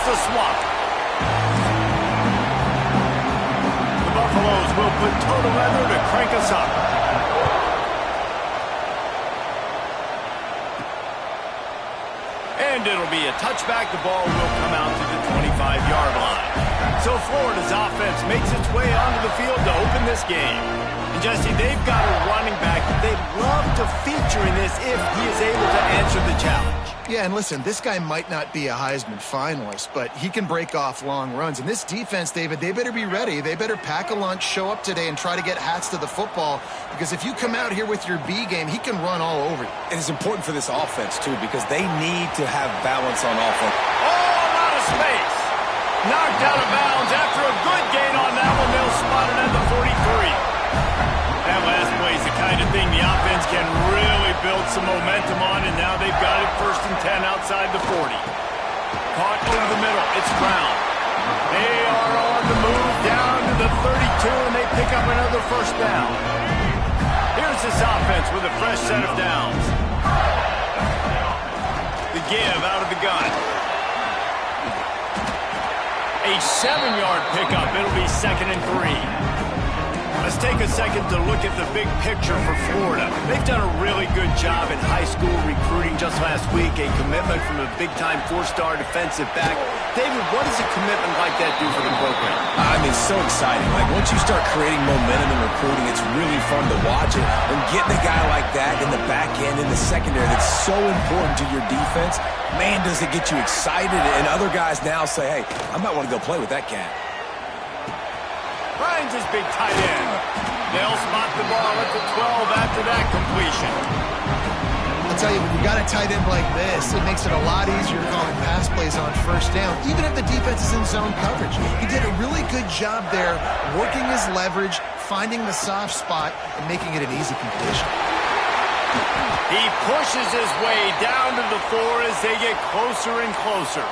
the swap. The Buffaloes will put total leather to crank us up. And it'll be a touchback. The ball will come out to the 25-yard line. So Florida's offense makes its way onto the field to open this game. And Jesse, they've got a running back that they'd love to feature in this if he is able to answer the challenge. Yeah, and listen, this guy might not be a Heisman finalist, but he can break off long runs. And this defense, David, they better be ready. They better pack a lunch, show up today, and try to get hats to the football. Because if you come out here with your B game, he can run all over you. And it's important for this offense, too, because they need to have balance on offense. Oh, out of space. Knocked out of bounds after a good gain on that one. They'll spot it at the 43. That last play is the kind of thing the offense can really build some momentum on, and now they've got it 1st and 10 outside the 40. Caught over the middle. It's Brown. They are on the move down to the 32, and they pick up another 1st down. Here's this offense with a fresh set of downs. The give out of the gun. A 7-yard pickup. It'll be 2nd and 3. Let's take a second to look at the big picture for Florida. They've done a really good job in high school recruiting just last week, a commitment from a big-time 4-star defensive back. David, what does a commitment like that do for the program? I mean, so exciting. Like, once you start creating momentum in recruiting, it's really fun to watch it. And getting a guy like that in the back end, in the secondary, that's so important to your defense, man, does it get you excited. And other guys now say, hey, I might want to go play with that cat. Finds his big tight end. They'll spot the ball at the 12 after that completion. I'll tell you, when you got a tight end like this, it makes it a lot easier calling pass plays on 1st down, even if the defense is in zone coverage. He did a really good job there, working his leverage, finding the soft spot, and making it an easy completion. He pushes his way down to the 4 as they get closer and closer.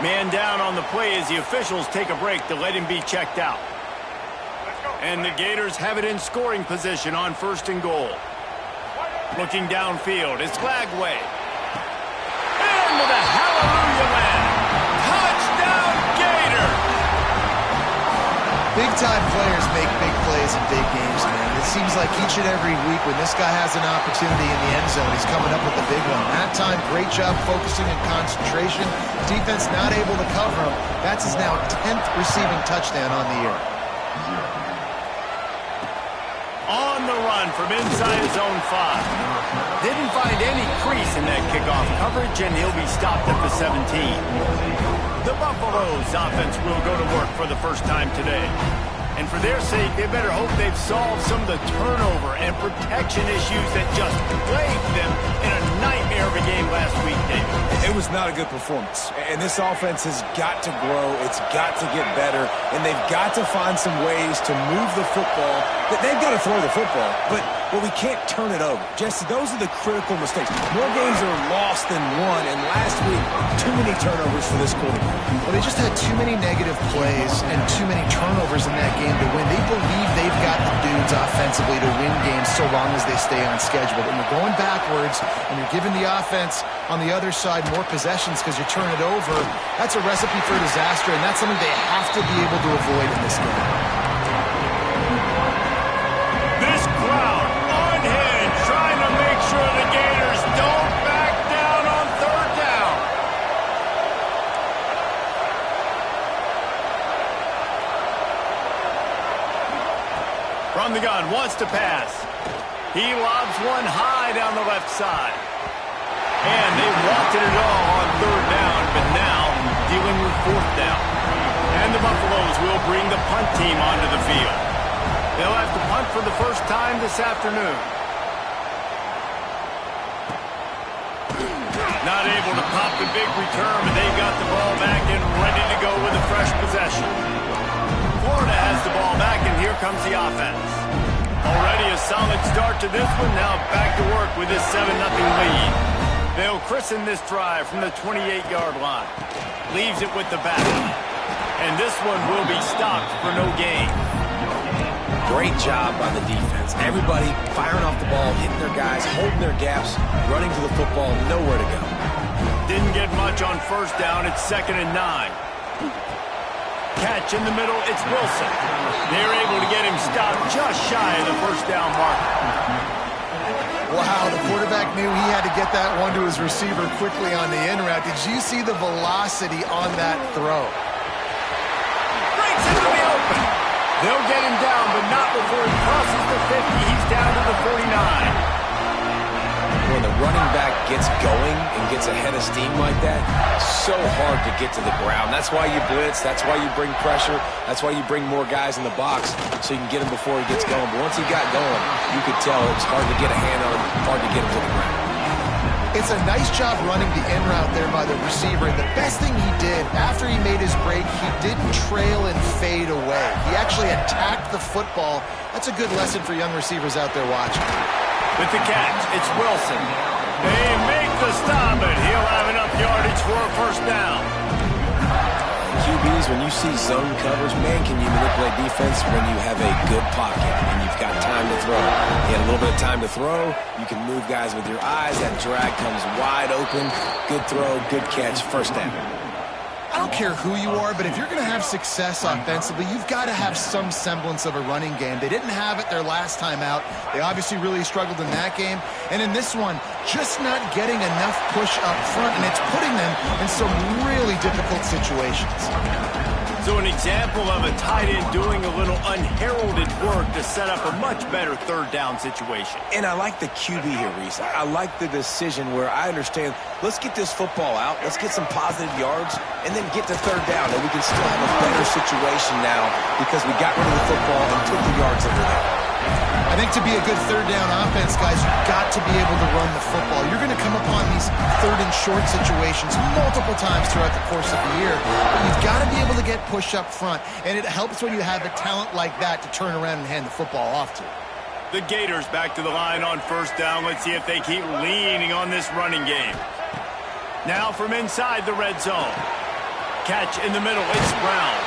Man down on the play as the officials take a break to let him be checked out. And the Gators have it in scoring position on 1st and goal. Looking downfield, it's Lagway. And with a hallelujah land. Touchdown, Gator! Big-time players make big plays in big games, man. It seems like each and every week when this guy has an opportunity in the end zone, he's coming up with a big one. That time, great job focusing and concentration. Defense not able to cover him. That's his now 10th receiving touchdown on the year. On the run from inside his own 5. Didn't find any crease in that kickoff coverage, and he'll be stopped at the 17. The Buffaloes offense will go to work for the first time today. And for their sake, they better hope they've solved some of the turnover and protection issues that just plagued them in a nightmare of a game last week, David. It was not a good performance. And this offense has got to grow. It's got to get better. And they've got to find some ways to move the football. They've got to throw the football, but we can't turn it over. Jesse, those are the critical mistakes. More games are lost than won. And last week, too many turnovers for this quarterback. Well, they just had too many negative plays and too many turnovers in that game to win. They believe they've got the dudes offensively to win games so long as they stay on schedule. But when you're going backwards and you're giving the offense on the other side more possessions because you turn it over, that's a recipe for disaster, and that's something they have to be able to avoid in this game. This crowd unhinged, trying to make sure the Gators don't back down on 3rd down. From the gun, wants to pass. He lobs one high down the left side. And they wanted it all on 3rd down, but now dealing with 4th down. And the Buffaloes will bring the punt team onto the field. They'll have to punt for the first time this afternoon. Not able to pop the big return, but they got the ball back and ready to go with a fresh possession. Florida has the ball back, and here comes the offense. Already a solid start to this one. Now back to work with this 7-0 lead. They'll christen this drive from the 28-yard line. Leaves it with the back. And this one will be stopped for no gain. Great job by the defense. Everybody firing off the ball, hitting their guys, holding their gaps, running to the football, nowhere to go. This Didn't get much on first down. It's 2nd and 9. Catch in the middle. It's Wilson. They're able to get him stopped just shy of the first down mark. Wow, the quarterback knew he had to get that one to his receiver quickly on the in route. Did you see the velocity on that throw? Breaks into the open. They'll get him down, but not before he crosses the 50. He's down to the 49. When the running back gets going and gets ahead of steam like that, so hard to get to the ground. That's why you blitz. That's why you bring pressure. That's why you bring more guys in the box so you can get him before he gets going. But once he got going, you could tell it was hard to get a hand on him, hard to get him to the ground. It's a nice job running the in route there by the receiver. And the best thing he did after he made his break, he didn't trail and fade away. He actually attacked the football. That's a good lesson for young receivers out there watching. With the catch, it's Wilson. They make the stop, but he'll have enough yardage for a first down. QBs, when you see zone coverage, man, can you manipulate defense when you have a good pocket and you've got time to throw? You had a little bit of time to throw. You can move guys with your eyes. That drag comes wide open. Good throw, good catch, first down. I don't care who you are, but if you're going to have success offensively, you've got to have some semblance of a running game. They didn't have it their last time out. They obviously really struggled in that game. And in this one, just not getting enough push up front, and it's putting them in some really difficult situations. So an example of a tight end doing a little unheralded work to set up a much better third down situation. And I like the QB here, Reese. I like the decision where I understand, let's get this football out, let's get some positive yards, and then get to third down, and we can still have a better situation now because we got rid of the football and took the yards that were there. I think to be a good third down offense, guys, you've got to be able to run the football. You're going to come upon these third and short situations multiple times throughout the course of the year. But you've got to be able to get push up front, and it helps when you have a talent like that to turn around and hand the football off to. The Gators back to the line on first down. Let's see if they keep leaning on this running game. Now from inside the red zone. Catch in the middle. It's Brown.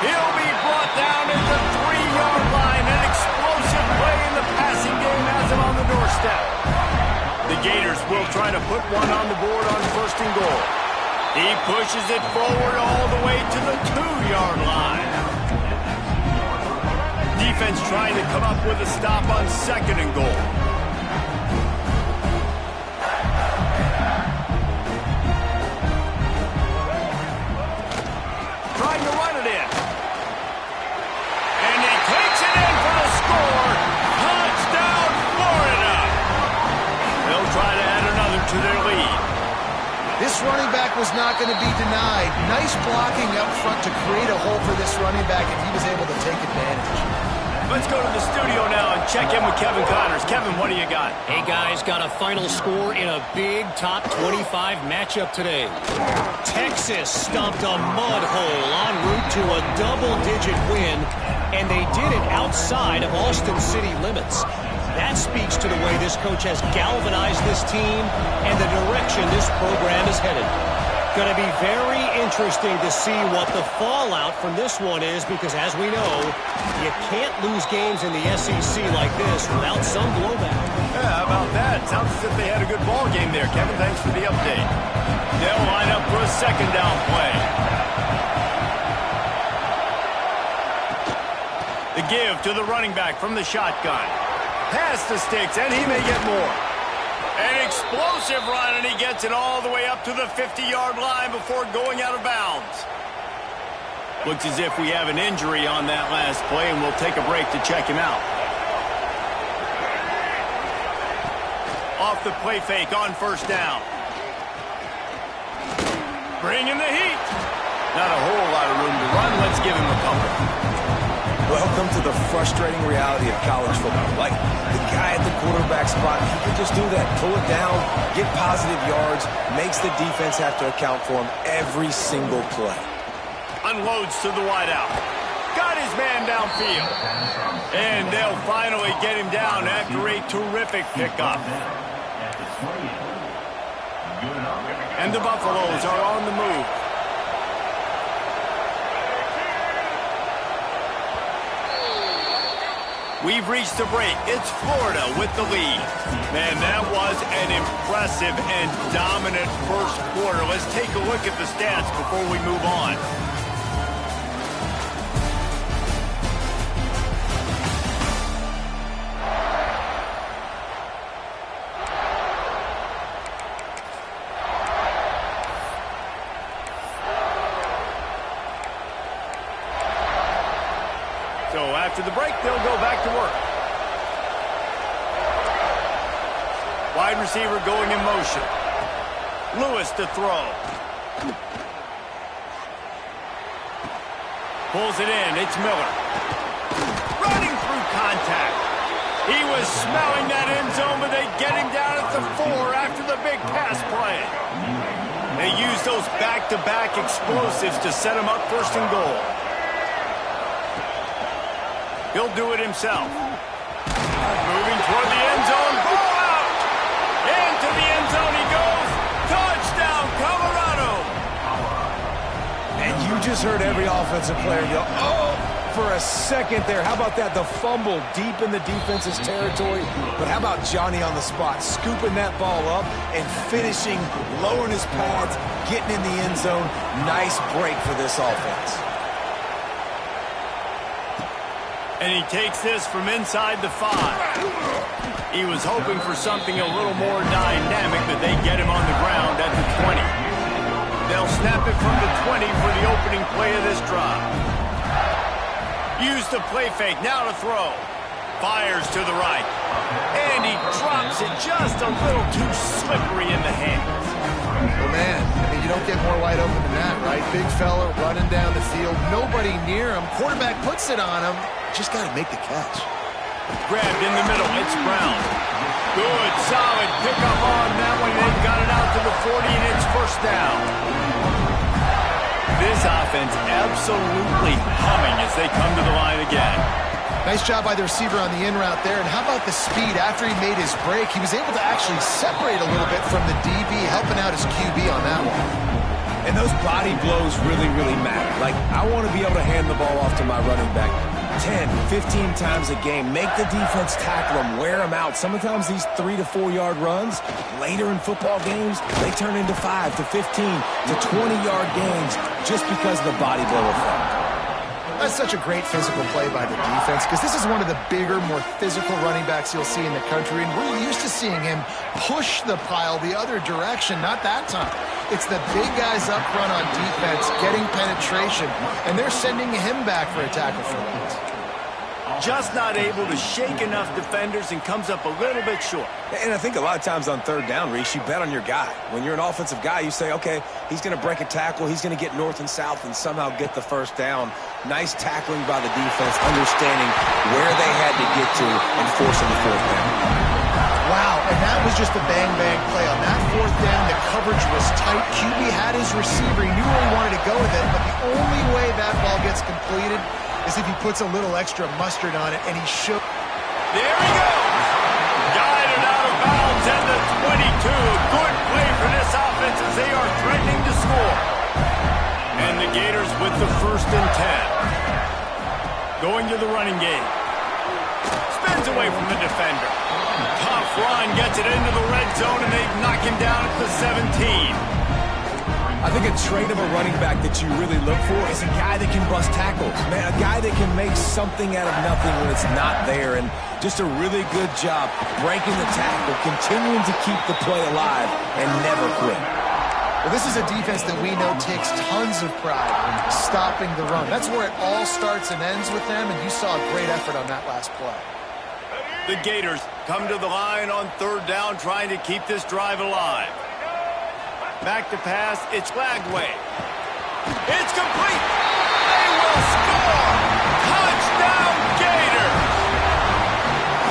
He'll be brought down at the 3-yard line. An explosive play in the passing game has him on the doorstep. The Gators will try to put one on the board on first and goal. He pushes it forward all the way to the 2-yard line. Defense trying to come up with a stop on second and goal. Trying to run it in. And he takes it in for the score. Touchdown, Florida. They'll try to add another to their lead. This running back was not going to be denied. Nice blocking up front to create a hole for this running back, and he was able to take advantage. Let's go to the studio now and check in with Kevin Connors. Kevin, what do you got? Hey, guys, got a final score in a big top 25 matchup today. Texas stomped a mud hole en route to a double-digit win, and they did it outside of Austin city limits. That speaks to the way this coach has galvanized this team and the direction this program is headed. Going to be very interesting to see what the fallout from this one is because, as we know, you can't lose games in the SEC like this without some blowback. Yeah, how about that? Sounds as if they had a good ball game there. Kevin, thanks for the update. They'll line up for a second down play. The give to the running back from the shotgun. Pass the sticks, and he may get more. An explosive run, and he gets it all the way up to the 50-yard line before going out of bounds. Looks as if we have an injury on that last play, and we'll take a break to check him out. Off the play fake on first down. Bringing the heat. Not a whole lot of room to run. Let's give him a couple. Welcome to the frustrating reality of college football. Like, the guy at the quarterback spot, he can just do that. Pull it down, get positive yards, makes the defense have to account for him every single play. Unloads to the wideout. Got his man downfield. And they'll finally get him down after a terrific pickup. And the Buffaloes are on the move. We've reached the break. It's Florida with the lead. Man, that was an impressive and dominant first quarter. Let's take a look at the stats before we move on. So after the break, they'll go back to work. Wide receiver going in motion. Lewis to throw. Pulls it in. It's Miller. Running through contact. He was smelling that end zone, but they get him down at the 4 after the big pass play. They use those back-to-back explosives to set him up first and goal. He'll do it himself. Moving toward the end zone. Ball out. Into the end zone he goes. Touchdown, Colorado. And you just heard every offensive player go, oh, for a second there. How about that? The fumble deep in the defense's territory. But how about Johnny on the spot, scooping that ball up and finishing, lowering his pads, getting in the end zone. Nice break for this offense. And he takes this from inside the 5. He was hoping for something a little more dynamic, but they get him on the ground at the 20. They'll snap it from the 20 for the opening play of this drive. Use the play fake, now to throw. Fires to the right. And he drops it just a little too slippery in the hands. Well, man, I mean, you don't get more wide open than that, right? Big fella running down the field, nobody near him. Quarterback puts it on him. Just got to make the catch. Grabbed in the middle. It's Brown. Good, solid pickup on that one. They've got it out to the 40, and it's first down. This offense absolutely humming as they come to the line again. Nice job by the receiver on the in route there. And how about the speed? After he made his break, he was able to actually separate a little bit from the DB, helping out his QB on that one. And those body blows really, really matter. Like, I want to be able to hand the ball off to my running back 10, 15 times a game. Make the defense tackle them, wear them out. Sometimes these 3 to 4 yard runs, later in football games, they turn into 5 to 15 to 20 yard gains just because of the body blow effect. That's such a great physical play by the defense because this is one of the bigger, more physical running backs you'll see in the country, and we're used to seeing him push the pile the other direction. Not that time. It's the big guys up front on defense getting penetration, and they're sending him back for a tackle for that. Just not able to shake enough defenders and comes up a little bit short. And I think a lot of times on third down, Reese, you bet on your guy. When you're an offensive guy, you say, okay, he's going to break a tackle, he's going to get north and south and somehow get the first down. Nice tackling by the defense, understanding where they had to get to and forcing the fourth down. Wow, and that was just a bang-bang play. On that fourth down, the coverage was tight. QB had his receiver. He knew where he wanted to go with it, but the only way that ball gets completed is if he puts a little extra mustard on it, and he should. There he goes. Guided out of bounds at the 22. Good play for this offense as they are threatening to score. And the Gators with the 1st and 10. Going to the running game. Spins away from the defender. Tough run, gets it into the red zone, and they knock him down at the 17. I think a trait of a running back that you really look for is a guy that can bust tackles. Man, a guy that can make something out of nothing when it's not there. And just a really good job breaking the tackle, continuing to keep the play alive, and never quit. Well, this is a defense that we know takes tons of pride in stopping the run. That's where it all starts and ends with them, and you saw a great effort on that last play. The Gators come to the line on 3rd down, trying to keep this drive alive. Back to pass, it's Lagway. It's complete. They will score. Touchdown, Gators.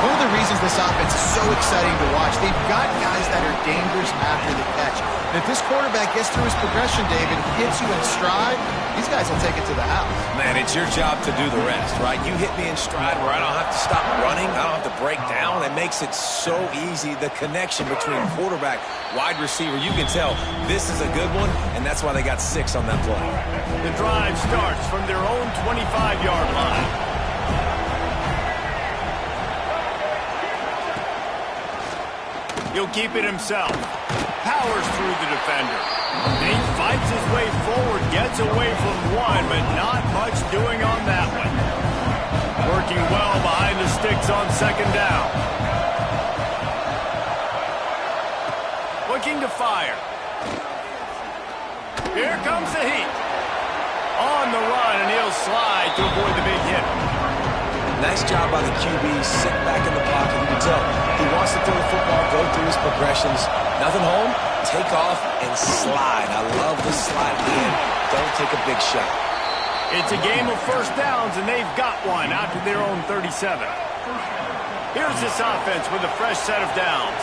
One of the reasons this offense is so exciting to watch, they've got guys that are dangerous after the catch. And if this quarterback gets through his progression, David, hits you in stride, these guys will take it to the house. Man, it's your job to do the rest, right? You hit me in stride where I don't have to stop running, I don't have to break down. It makes it so easy. The connection between quarterback, wide receiver, you can tell this is a good one, and that's why they got 6 on that play. The drive starts from their own 25-yard line. He'll keep it himself. Powers through the defender. And he fights his way forward, gets away from one, but not much doing on that one. Working well behind the sticks on second down. Looking to fire. Here comes the heat. On the run, and he'll slide to avoid the big hit. Nice job by the QB, sitting back in the pocket. You can tell he wants to throw the football, go through his progressions. Nothing home, take off and slide. I love the slide in. Don't take a big shot. It's a game of first downs, and they've got one out to their own 37. Here's this offense with a fresh set of downs.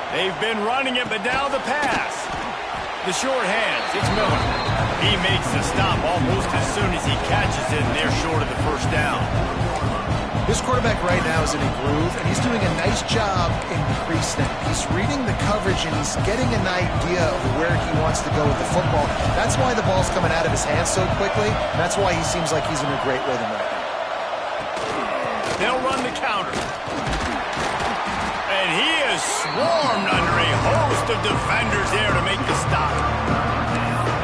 They've been running it, but now the pass. The short hands, it's Miller. He makes the stop almost as soon as he catches it, and they're short of the first down. This quarterback right now is in a groove, and he's doing a nice job in pre-snap. He's reading the coverage, and he's getting an idea of where he wants to go with the football. That's why the ball's coming out of his hands so quickly. That's why he seems like he's in a great rhythm right now. They'll run the counter. And he is swarmed under a host of defenders there to make the stop.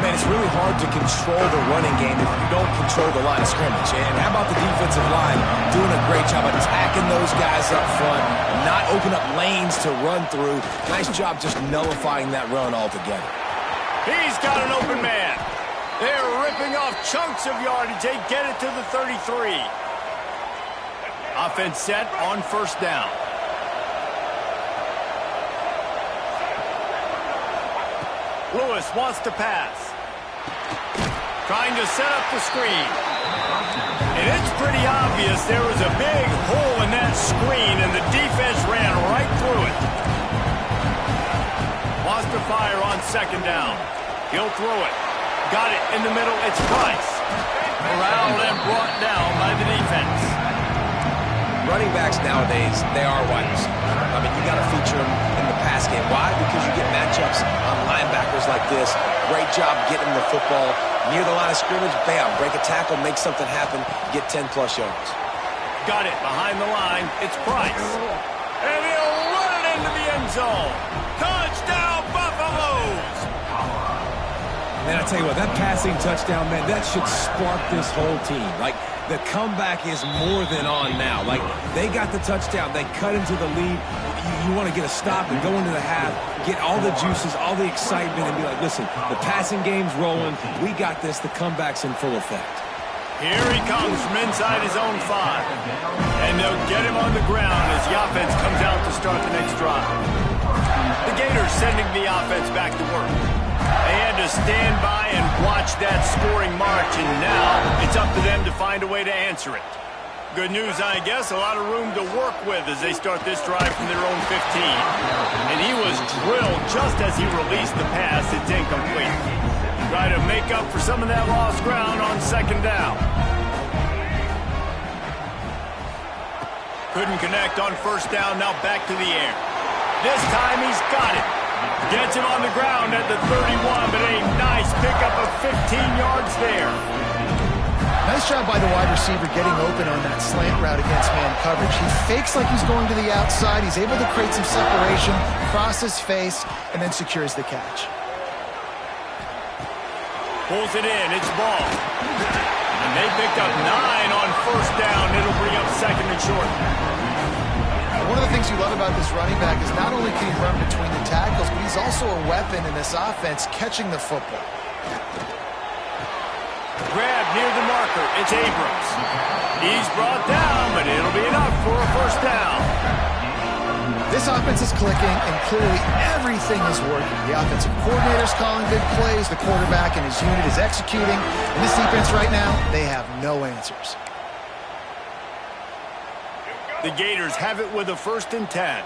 Man, it's really hard to control the running game if you don't control the line of scrimmage. And how about the defensive line doing a great job attacking those guys up front, not open up lanes to run through. Nice job just nullifying that run altogether. He's got an open man. They're ripping off chunks of yardage. They get it to the 33. Offense set on first down. Lewis wants to pass. Trying to set up the screen. And it's pretty obvious there was a big hole in that screen, and the defense ran right through it. Wants to fire on second down. He'll throw it. Got it in the middle. It's Price. Corralled and brought down by the defense. Running backs nowadays, they are wide receivers. I mean, you got to feature them in the pass game. Why? Because you get matchups on linebackers like this. Great job getting the football near the line of scrimmage. Bam, break a tackle, make something happen, get 10-plus yards. Got it behind the line. It's Price. And he'll run it into the end zone. Touchdown, Buffaloes! Man, I tell you what, that passing touchdown, man, that should spark this whole team. Like, the comeback is more than on now. Like, they got the touchdown. They cut into the lead. You want to get a stop and go into the half, get all the juices, all the excitement, and be like, listen, the passing game's rolling. We got this. The comeback's in full effect. Here he comes from inside his own 5. And they'll get him on the ground as the offense comes out to start the next drive. The Gators sending the offense back to work. They had to stand by and watch that scoring march, and now it's up to them to find a way to answer it. Good news, I guess, a lot of room to work with as they start this drive from their own 15. And he was drilled just as he released the pass. It's incomplete. Try to make up for some of that lost ground on second down. Couldn't connect on first down, now back to the air. This time he's got it. Gets him on the ground at the 31, but a nice pickup of 15 yards there. Nice job by the wide receiver getting open on that slant route against man coverage. He fakes like he's going to the outside. He's able to create some separation, cross his face, and then secures the catch. Pulls it in. It's ball. And they picked up 9 on first down. It'll bring up second and short. One of the things you love about this running back is not only can he run between the tackles, but he's also a weapon in this offense catching the football. Grab near the marker. It's Abrams. He's brought down, but it'll be enough for a first down. This offense is clicking, and clearly everything is working. The offensive coordinator's calling big plays. The quarterback and his unit is executing. And this defense right now, they have no answers. The Gators have it with a 1st and 10.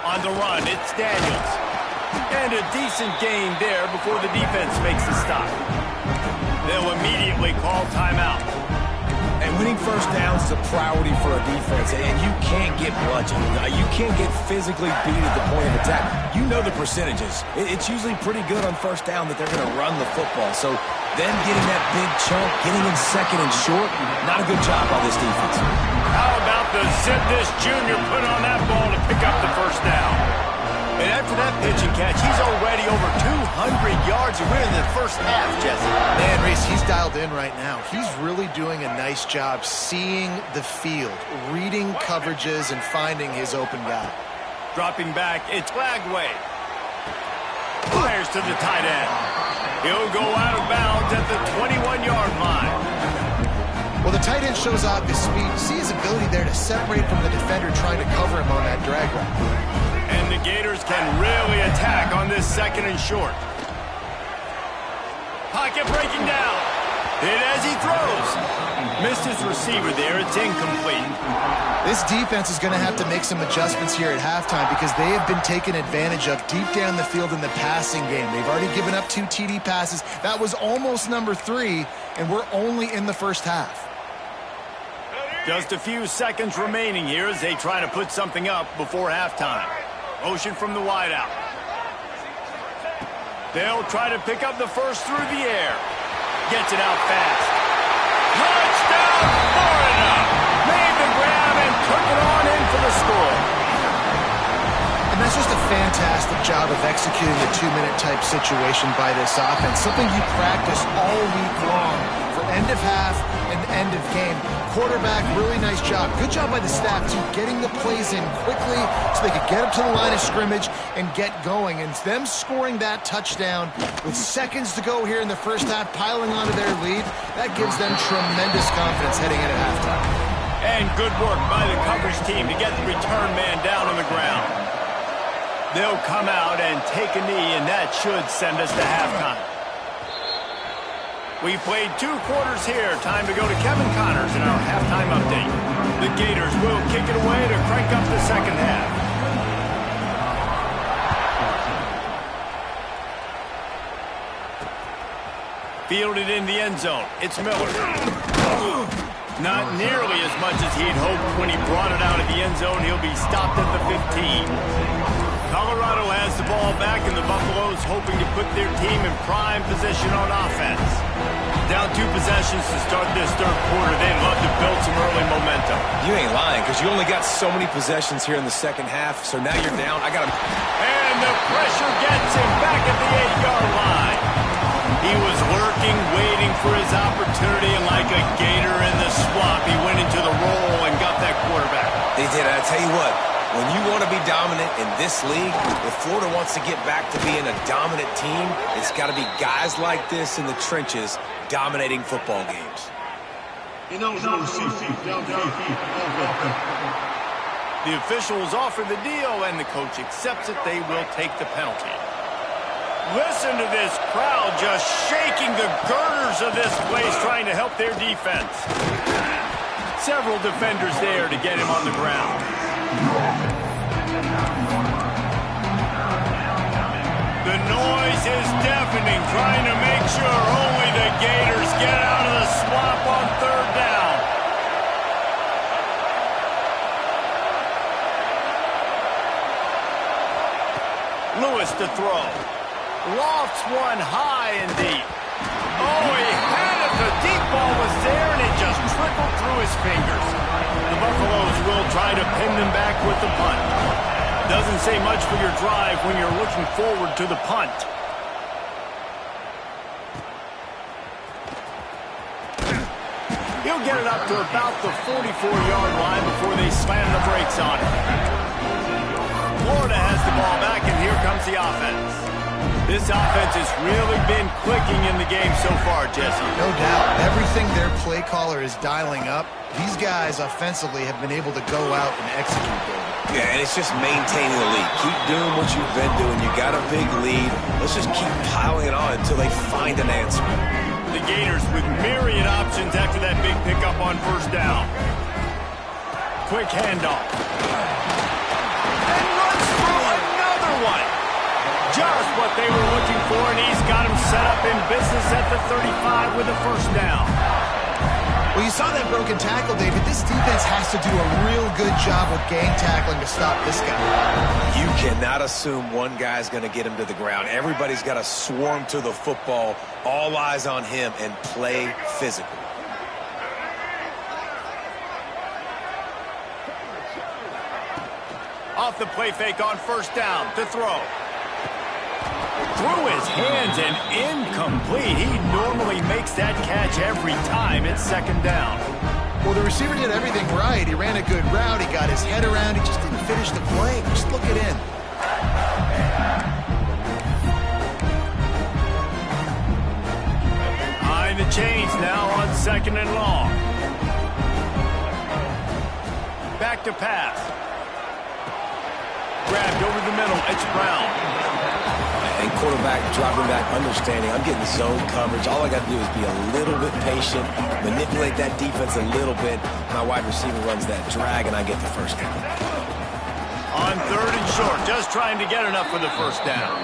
On the run, it's Daniels. And a decent gain there before the defense makes the stop. They'll immediately call timeout. And Winning first downs is a priority for a defense, and you can't get bludgeoned. You can't get physically beat at the point of attack. You know the percentages. It's usually pretty good on first down that they're going to run the football. So them getting that big chunk, getting in second and short, not a good job by this defense. How about the zip this junior put on that ball to pick up the first down? And after that pitch and catch, he's already over 200 yards, and we're in the first half, Jesse. Man, Reese, he's dialed in right now. He's really doing a nice job seeing the field, reading coverages, and finding his open guy. Dropping back, it's Flagway. Fires to the tight end. He'll go out of bounds at the 21-yard line. Well, the tight end shows off his speed. See his ability there to separate from the defender trying to cover him on that drag route. And the Gators can really attack on this second and short. Pocket breaking down. Hit as he throws. Missed his receiver there. It's incomplete. This defense is going to have to make some adjustments here at halftime because they have been taken advantage of deep down the field in the passing game. They've already given up 2 TD passes. That was almost number 3, and we're only in the first half. Just a few seconds remaining here as they try to put something up before halftime. Motion from the wideout. They'll try to pick up the first through the air. Gets it out fast. Touchdown, Florida! Made the grab and took it on in for the score. And that's just a fantastic job of executing the 2-minute type situation by this offense. Something you practice all week long for end of half and end of game. Quarterback, really nice job. Good job by the staff, too, getting the plays in quickly so they could get up to the line of scrimmage and get going. And them scoring that touchdown with seconds to go here in the first half, piling onto their lead, that gives them tremendous confidence heading into halftime. And good work by the coverage team to get the return man down on the ground. They'll come out and take a knee, and that should send us to halftime. We played 2 quarters here. Time to go to Kevin Connors in our halftime update. The Gators will kick it away to crank up the second half. Fielded in the end zone. It's Miller. Not nearly as much as he'd hoped when he brought it out of the end zone. He'll be stopped at the 15. Colorado has the ball back, and the Buffaloes hoping to put their team in prime position on offense. Down 2 possessions to start this third quarter. They'd love to build some early momentum. You ain't lying, because you only got so many possessions here in the second half, so now you're down. And the pressure gets him back at the 8-yard line. He was lurking, waiting for his opportunity, and like a gator in the swamp, he went into the roll and got that quarterback. They did. I tell you what, when you want to be dominant in this league, if Florida wants to get back to being a dominant team, it's got to be guys like this in the trenches dominating football games. The officials offer the deal, and the coach accepts it. They will take the penalty. Listen to this crowd just shaking the girders of this place, trying to help their defense. Several defenders there to get him on the ground. The noise is deafening, trying to make sure only the Gators get out of the swamp on third down. Lewis to throw. Lofts one high and deep. Oh, he had it. The deep ball was there, and it just trickled through his fingers. The Buffaloes will try to pin them back with the punt. Doesn't say much for your drive when you're looking forward to the punt. He'll get it up to about the 44-yard line before they slam the brakes on it. Florida has the ball back, and here comes the offense. This offense has really been clicking in the game so far, Jesse. No doubt. Everything their play caller is dialing up, these guys offensively have been able to go out and execute them. Yeah, and it's just maintaining the lead. Keep doing what you've been doing. You got a big lead. Let's just keep piling it on until they find an answer. The Gators with myriad options after that big pickup on first down. Quick handoff. And runs through another one. Just what they were looking for, and he's got him set up in business at the 35 with a first down. Well, you saw that broken tackle, David. This defense has to do a real good job with gang tackling to stop this guy. You cannot assume one guy's going to get him to the ground. Everybody's got to swarm to the football, all eyes on him, and play physical. Off the play fake on first down to throw. Through his hands and incomplete. He normally makes that catch every time. It's second down. Well, the receiver did everything right. He ran a good route. He got his head around. He just didn't finish the play. Just look it in. Behind the chains now on second and long. Back to pass. Grabbed over the middle. It's Brown. And quarterback, dropping back, understanding, I'm getting zone coverage. All I got to do is be a little bit patient, manipulate that defense a little bit. My wide receiver runs that drag, and I get the first down. On third and short, just trying to get enough for the first down.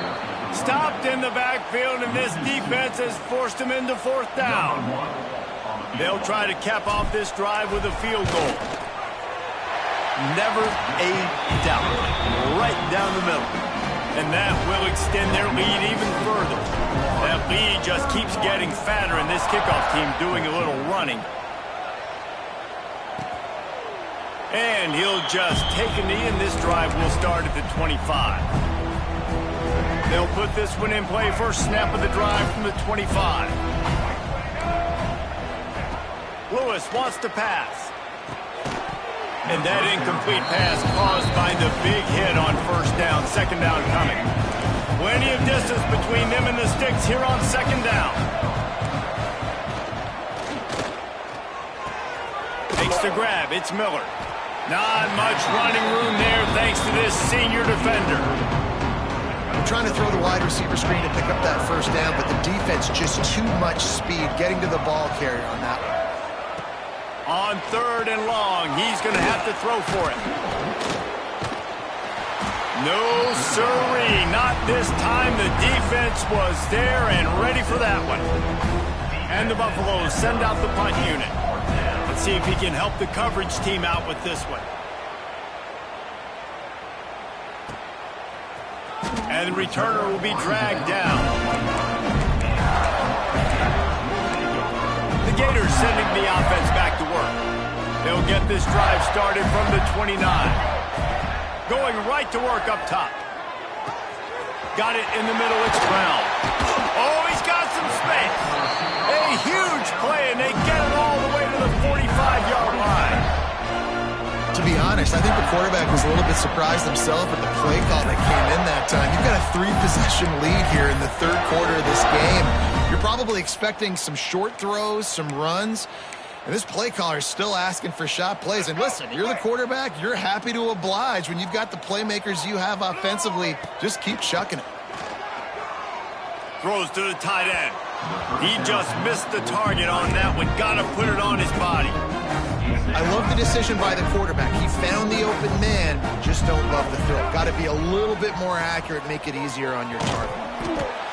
Stopped in the backfield, and this defense has forced him into fourth down. They'll try to cap off this drive with a field goal. Never a doubt. Right down the middle. And that will extend their lead even further. That lead just keeps getting fatter, and this kickoff team doing a little running. And he'll just take a knee, and this drive will start at the 25. They'll put this one in play. First snap of the drive from the 25. Lewis wants to pass. And that incomplete pass caused by the big hit on first down. Second down coming. Plenty of distance between them and the sticks here on second down. Takes the grab. It's Miller. Not much running room there thanks to this senior defender. I'm trying to throw the wide receiver screen to pick up that first down, but the defense just too much speed getting to the ball carrier on that one. On third and long, he's going to have to throw for it. No, sirree, not this time. The defense was there and ready for that one. And the Buffaloes send out the punt unit. Let's see if he can help the coverage team out with this one. And the returner will be dragged down. The Gators sending the offense back to work. They'll get this drive started from the 29. Going right to work up top. Got it in the middle. It's Brown. Oh, he's got some space. A huge play, and they get it all the way to the 45-yard line. To be honest, I think the quarterback was a little bit surprised himself at the play call that came in that time. You've got a 3-possession lead here in the third quarter of this game. You're probably expecting some short throws, some runs, and this play caller is still asking for shot plays. And listen, you're the quarterback. You're happy to oblige when you've got the playmakers you have offensively. Just keep chucking it. Throws to the tight end. He just missed the target on that one. Got to put it on his body. I love the decision by the quarterback. He found the open man, just don't love the throw. Got to be a little bit more accurate, make it easier on your target.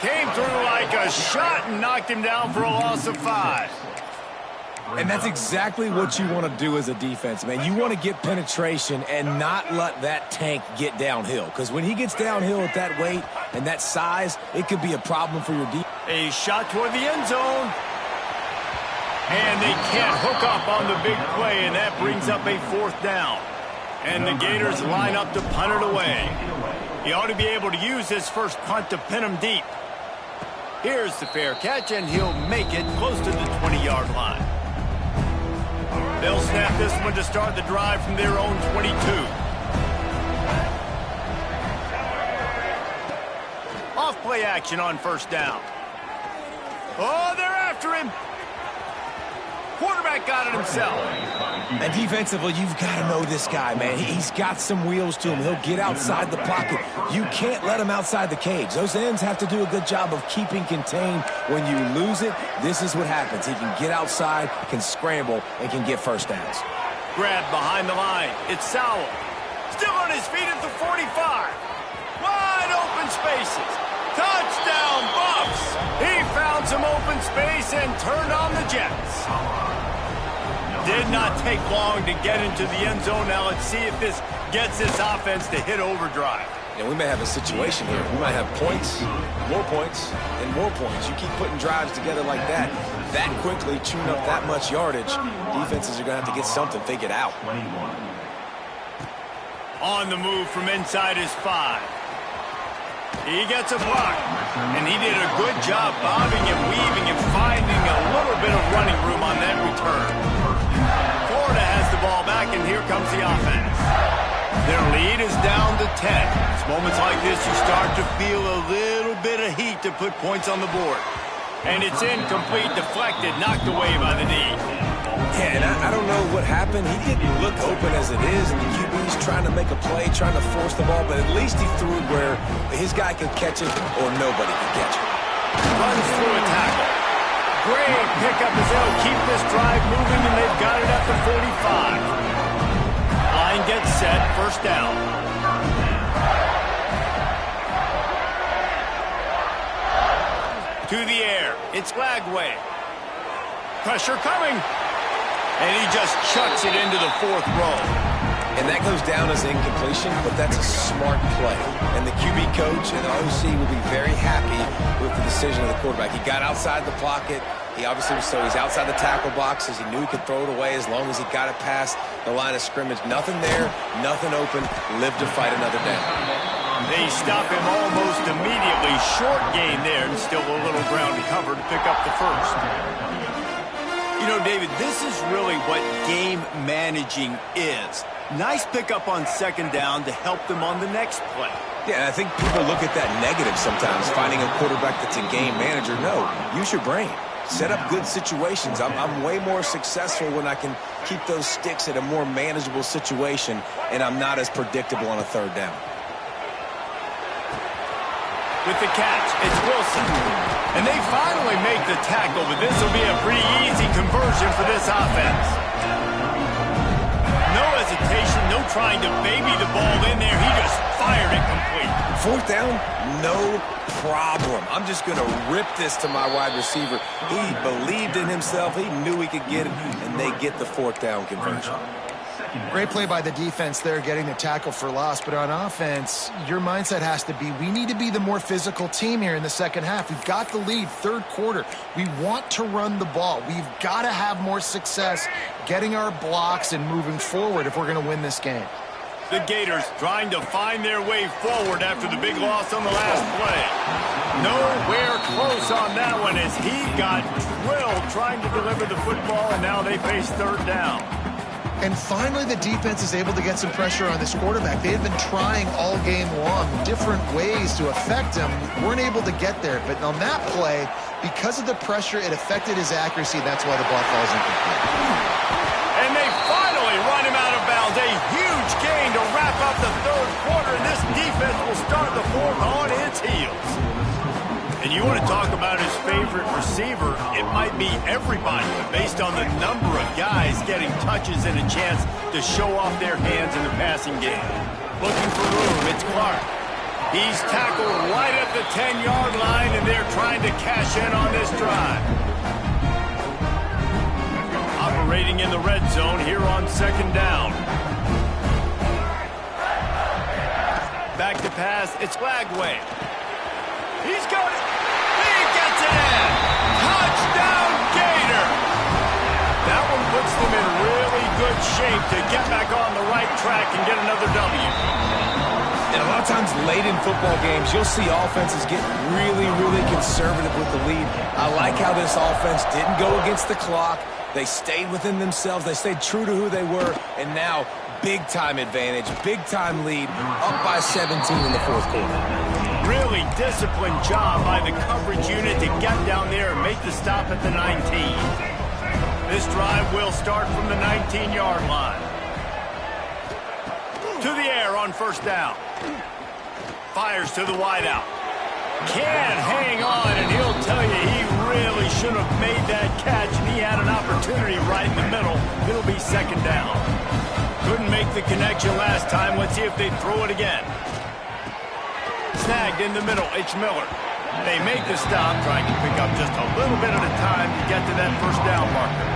Came through like a shot and knocked him down for a loss of 5. And that's exactly what you want to do as a defense, man. You want to get penetration and not let that tank get downhill. Because when he gets downhill at that weight and that size, it could be a problem for your defense. A shot toward the end zone. And they can't hook up on the big play, and that brings up a fourth down. And the Gators line up to punt it away. He ought to be able to use his first punt to pin him deep. Here's the fair catch, and he'll make it close to the 20-yard line. They'll snap this one to start the drive from their own 22. Off play action on first down. Oh, they're after him. Quarterback got it himself. And defensively, you've got to know this guy, man. He's got some wheels to him. He'll get outside the pocket. You can't let him outside the cage. Those ends have to do a good job of keeping contained. When you lose it, this is what happens. He can get outside, can scramble, and can get first downs. Grab behind the line. It's Sowell. Still on his feet at the 45. Wide open spaces. Touchdown, Buffs! He found some open space and turned on the Jets. Did not take long to get into the end zone. Now let's see if this gets this offense to hit overdrive. And we may have a situation here. We might have points, and more points. You keep putting drives together like that quickly, chewing up that much yardage, defenses are going to have to get something figured out. On the move from inside his 5. He gets a block, and he did a good job bobbing and weaving and finding a little bit of running room on that return. Florida has the ball back, and here comes the offense. Their lead is down to 10. It's moments like this you start to feel a little bit of heat to put points on the board. And it's incomplete, deflected, knocked away by the knee. Yeah, and I don't know what happened. He didn't look open as it is, and the QB's trying to make a play, trying to force the ball, but at least he threw it where his guy could catch it or nobody could catch it. Runs through a tackle. Great pickup as they'll keep this drive moving, and they've got it at the 45. Line gets set, first down. To the air, it's Lagway. Pressure coming. And he just chucks it into the 4th row. And that goes down as incompletion, but that's a smart play. And the QB coach and the OC will be very happy with the decision of the quarterback. He got outside the pocket. He obviously was so he's outside the tackle boxes. He knew he could throw it away as long as he got it past the line of scrimmage. Nothing there, nothing open. Live to fight another down. They stop him almost immediately. Short gain there, and still a little ground to cover to pick up the first. You know, David, this is really what game managing is. Nice pickup on second down to help them on the next play. Yeah, I think people look at that negative sometimes, finding a quarterback that's a game manager. No, use your brain. Set up good situations. I'm way more successful when I can keep those sticks at a more manageable situation, and I'm not as predictable on a third down. With the catch, it's Wilson. And they finally make the tackle, but this will be a pretty easy conversion for this offense. No hesitation, no trying to baby the ball in there. He just fired it complete. 4th down, no problem. I'm just going to rip this to my wide receiver. He believed in himself. He knew he could get it, and they get the 4th down conversion. Great play by the defense there, getting the tackle for loss. But on offense, your mindset has to be, we need to be the more physical team here in the second half. We've got the lead, 3rd quarter. We want to run the ball. We've got to have more success getting our blocks and moving forward if we're going to win this game. The Gators trying to find their way forward after the big loss on the last play. Nowhere close on that one as he got drilled trying to deliver the football, and now they face 3rd down. And finally, the defense is able to get some pressure on this quarterback. They've been trying all game long different ways to affect him. Weren't able to get there. But on that play, because of the pressure, it affected his accuracy. That's why the ball falls incomplete. And they finally run him out of bounds. A huge gain to wrap up the 3rd quarter. And this defense will start the 4th on its heels. And you want to talk about his favorite receiver, it might be everybody, based on the number of guys getting touches and a chance to show off their hands in the passing game. Looking for room, it's Clark. He's tackled right at the 10-yard line, and they're trying to cash in on this drive. Operating in the red zone here on 2nd down. Back to pass, it's Lagway. He's got it. He gets it in. Touchdown, Gator. That one puts them in really good shape to get back on the right track and get another W. And a lot of times late in football games, you'll see offenses get really, really conservative with the lead. I like how this offense didn't go against the clock. They stayed within themselves. They stayed true to who they were. And now, big-time advantage, big-time lead, up by 17 in the 4th quarter. Really disciplined job by the coverage unit to get down there and make the stop at the 19. This drive will start from the 19-yard line. To the air on 1st down. Fires to the wideout. Can't hang on, and he'll tell you he really should have made that catch, and he had an opportunity right in the middle. It'll be 2nd down. Couldn't make the connection last time. Let's see if they throw it again. Snagged in the middle, it's Miller. They make the stop, trying to pick up just a little bit at a time to get to that 1st down marker.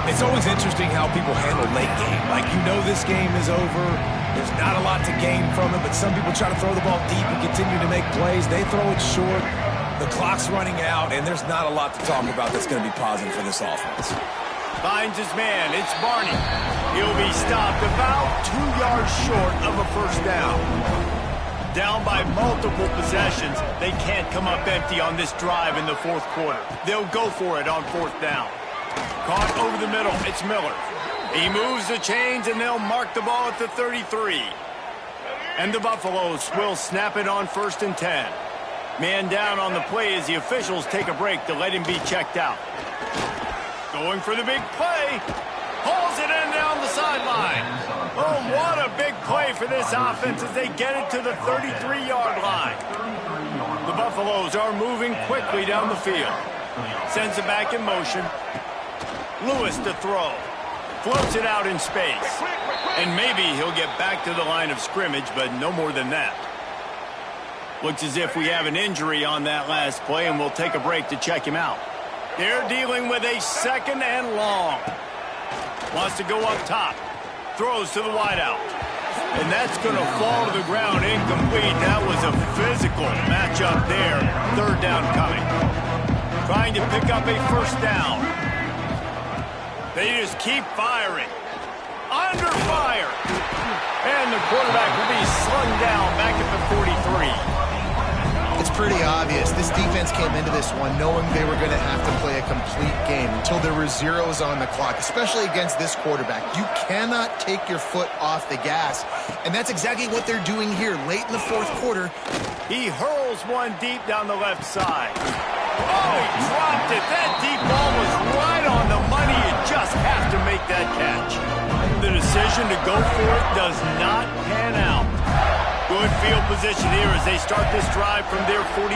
It's always interesting how people handle late game. Like, you know this game is over. There's not a lot to gain from it, but some people try to throw the ball deep and continue to make plays. They throw it short. The clock's running out, and there's not a lot to talk about that's going to be positive for this offense. Finds his man. It's Barney. He'll be stopped about 2 yards short of a first down. Down by multiple possessions, they can't come up empty on this drive in the fourth quarter. They'll go for it on fourth down. Caught over the middle. It's Miller. He moves the chains, and they'll mark the ball at the 33. And the Buffaloes will snap it on 1st and 10. Man down on the play as the officials take a break to let him be checked out. Going for the big play. Pulls it in down the sideline. Oh, what a big play for this offense as they get it to the 33-yard line. The Buffaloes are moving quickly down the field. Sends it back in motion. Lewis to throw. Floats it out in space. And maybe he'll get back to the line of scrimmage, but no more than that. Looks as if we have an injury on that last play, and we'll take a break to check him out. They're dealing with a 2nd and long. Wants to go up top. Throws to the wideout. And that's going to fall to the ground incomplete. That was a physical matchup there. 3rd down coming. Trying to pick up a first down. They just keep firing. Under fire. And the quarterback will be slung down back at the 43. It's pretty obvious. This defense came into this one knowing they were going to have to play a complete game until there were zeros on the clock, especially against this quarterback. You cannot take your foot off the gas, and that's exactly what they're doing here late in the fourth quarter. He hurls one deep down the left side. Oh, he dropped it. That deep ball was right on the money. You just have to make that catch. The decision to go for it does not pan out. Good field position here as they start this drive from their 43.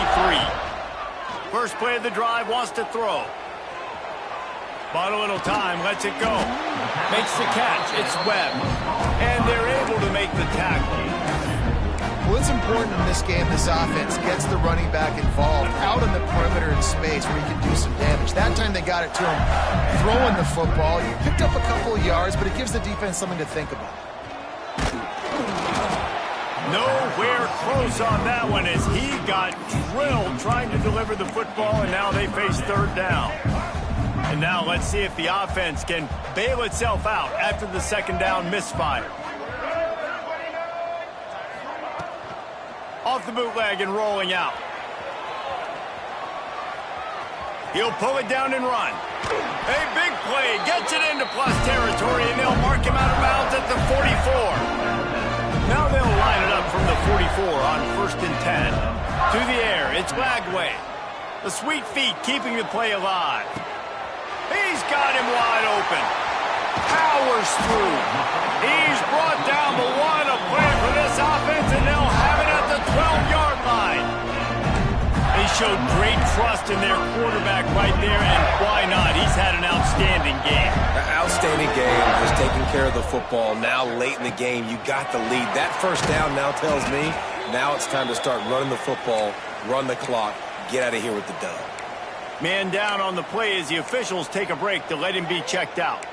First play of the drive, wants to throw. Bought a little time, lets it go. Makes the catch, it's Webb. And they're able to make the tackle. Well, it's important in this game, this offense gets the running back involved out on the perimeter in space where he can do some damage. That time they got it to him throwing the football. He picked up a couple of yards, but it gives the defense something to think about. Nowhere close on that one as he got drilled trying to deliver the football, and now they face 3rd down. And now let's see if the offense can bail itself out after the 2nd down misfire. Off the bootleg and rolling out. He'll pull it down and run. A big play, gets it into plus territory, and they'll mark him out of bounds at the 44. Now they'll line it up from the 44 on 1st and 10. To the air, it's Lagway. The sweet feet keeping the play alive. He's got him wide open. Powers through. He's brought down, but what a play for this offense, and they'll have it at the 12-yard line. They showed great trust in their quarterback right there, and why not? He's had an outstanding game. Outstanding game, just taking care of the football. Now late in the game, you got the lead. That first down now tells me now it's time to start running the football, run the clock, get out of here with the dub. Man down on the play as the officials take a break to let him be checked out.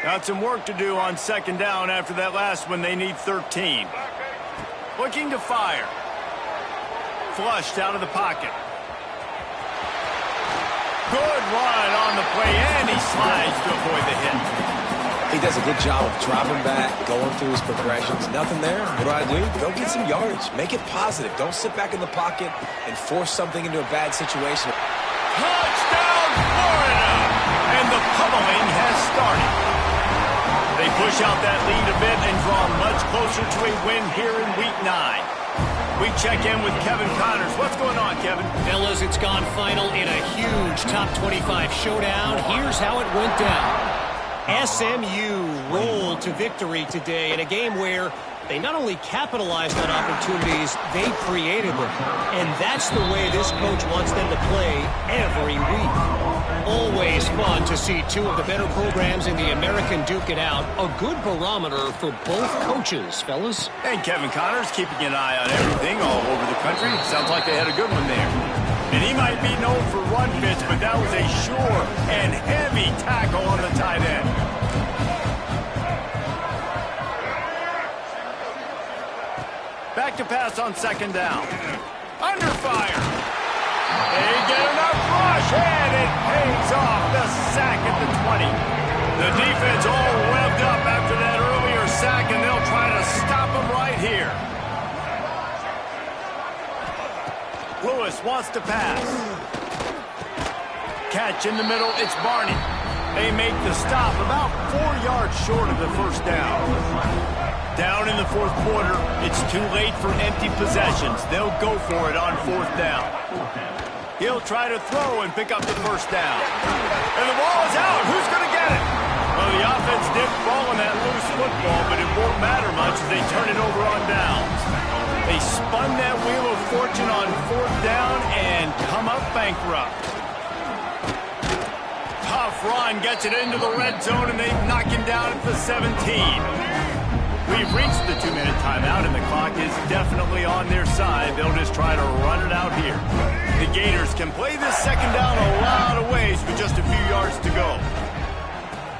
Got some work to do on 2nd down after that last one. They need 13. Looking to fire. Flushed out of the pocket. Good run on the play, and he slides to avoid the hit. He does a good job of dropping back, going through his progressions. Nothing there. What do? Go get some yardage. Make it positive. Don't sit back in the pocket and force something into a bad situation. Touchdown, Florida! And the pummeling has started. They push out that lead a bit and draw much closer to a win here in Week 9. We check in with Kevin Connors. What's going on, Kevin? Fellas, it's gone final in a huge top 25 showdown. Here's how it went down. SMU rolled to victory today in a game where they not only capitalized on opportunities, they created them. And that's the way this coach wants them to play every week. Always fun to see two of the better programs in the American duke it out. A good barometer for both coaches, fellas. And Kevin Connors keeping an eye on everything all over the country. Sounds like they had a good one there. And he might be known for run fits, but that was a sure and heavy tackle on the tight end. Back to pass on second down. Under fire. They get enough rush, and it pays off. The sack at the 20. The defense all revved up after that earlier sack, and they'll try to stop him right here. Lewis wants to pass. Catch in the middle, it's Barney. They make the stop about 4 yards short of the first down. Down in the fourth quarter, it's too late for empty possessions. They'll go for it on fourth down. He'll try to throw and pick up the first down. And the ball is out. Who's going to get it? Well, the offense did fall on that loose football, but it won't matter much as they turn it over on downs. They spun that wheel of fortune on fourth down and come up bankrupt. Tough run gets it into the red zone, and they knock him down at the 17. We've reached the 2-minute timeout, and the clock is definitely on their side. They'll just try to run it out here. The Gators can play this second down a lot of ways with just a few yards to go.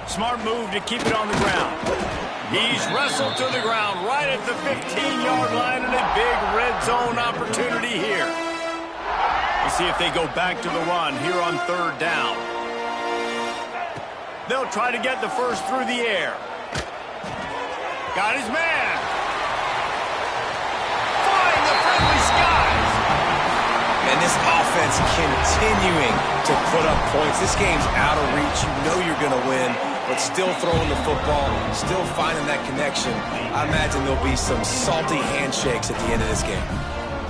Smart move to keep it on the ground. He's wrestled to the ground right at the 15-yard line, and a big red zone opportunity here. We'll see if they go back to the run here on third down. They'll try to get the first through the air. Got his man. Flying the friendly skies. And this offense continuing to put up points. This game's out of reach. You know you're going to win, but still throwing the football, still finding that connection. I imagine there'll be some salty handshakes at the end of this game.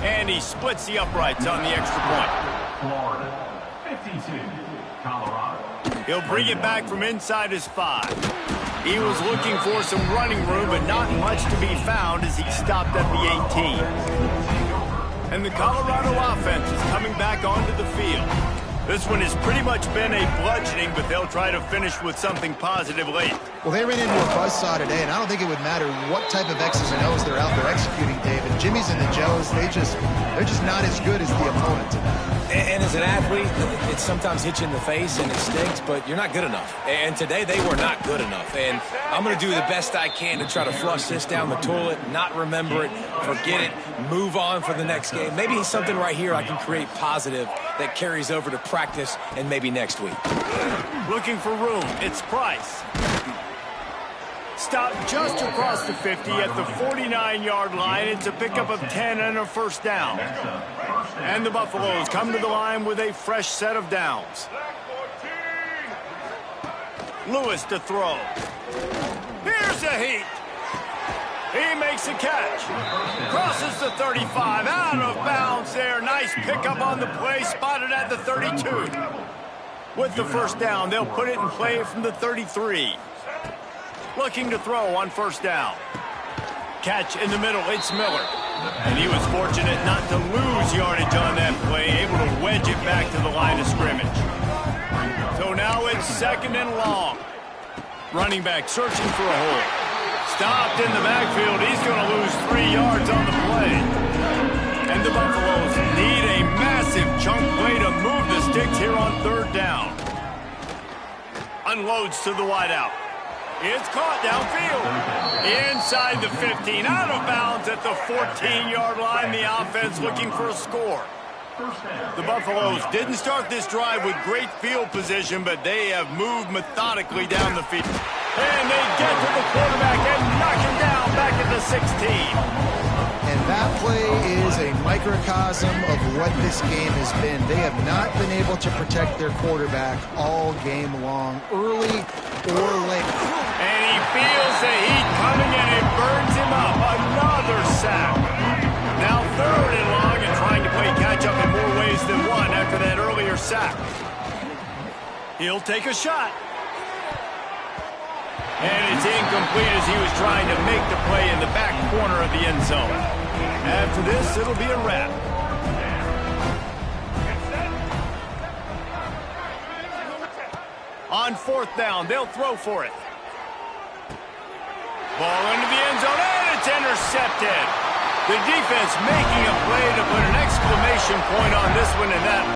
And he splits the uprights on the extra point. Florida, 52, Colorado. He'll bring it back from inside his 5. He was looking for some running room, but not much to be found as he stopped at the 18. And the Colorado offense is coming back onto the field. This one has pretty much been a bludgeoning, but they'll try to finish with something positive late. Well, they ran into a buzzsaw today, and I don't think it would matter what type of X's and O's they're out there executing, David. Jimmy's and the Joes, they're just not as good as the opponent. And as an athlete, it sometimes hits you in the face and it stinks, but you're not good enough. And today they were not good enough. And I'm going to do the best I can to try to flush this down the toilet, not remember it, forget it, move on for the next game. Maybe something right here I can create positive that carries over to practice and maybe next week. Looking for room, it's Price. Stopped just across the 50 at the 49-yard line. It's a pickup of 10 and a first down. And the Buffaloes come to the line with a fresh set of downs. Lewis to throw. Here's a heat. He makes a catch. Crosses the 35. Out of bounds there. Nice pickup on the play. Spotted at the 32. With the first down, they'll put it in play from the 33. Looking to throw on first down. Catch in the middle, it's Miller. And he was fortunate not to lose yardage on that play, able to wedge it back to the line of scrimmage. So now it's second and long. Running back searching for a hole. Stopped in the backfield. He's going to lose 3 yards on the play. And the Buffaloes need a massive chunk play to move the sticks here on third down. Unloads to the wideout. It's caught downfield. Inside the 15, out of bounds at the 14-yard line. The offense looking for a score. The Buffaloes didn't start this drive with great field position, but they have moved methodically down the field. And they get to the quarterback and knock him down back at the 16. And that play is a microcosm of what this game has been. They have not been able to protect their quarterback all game long, early or late. And he feels the heat coming, and it burns him up. Another sack. Now third and long, and trying to play catch-up in more ways than one after that earlier sack. He'll take a shot. And it's incomplete as he was trying to make the play in the back corner of the end zone. After this, it'll be a wrap. On fourth down, they'll throw for it. Ball into the end zone, and it's intercepted. The defense making a play to put an exclamation point on this one, and that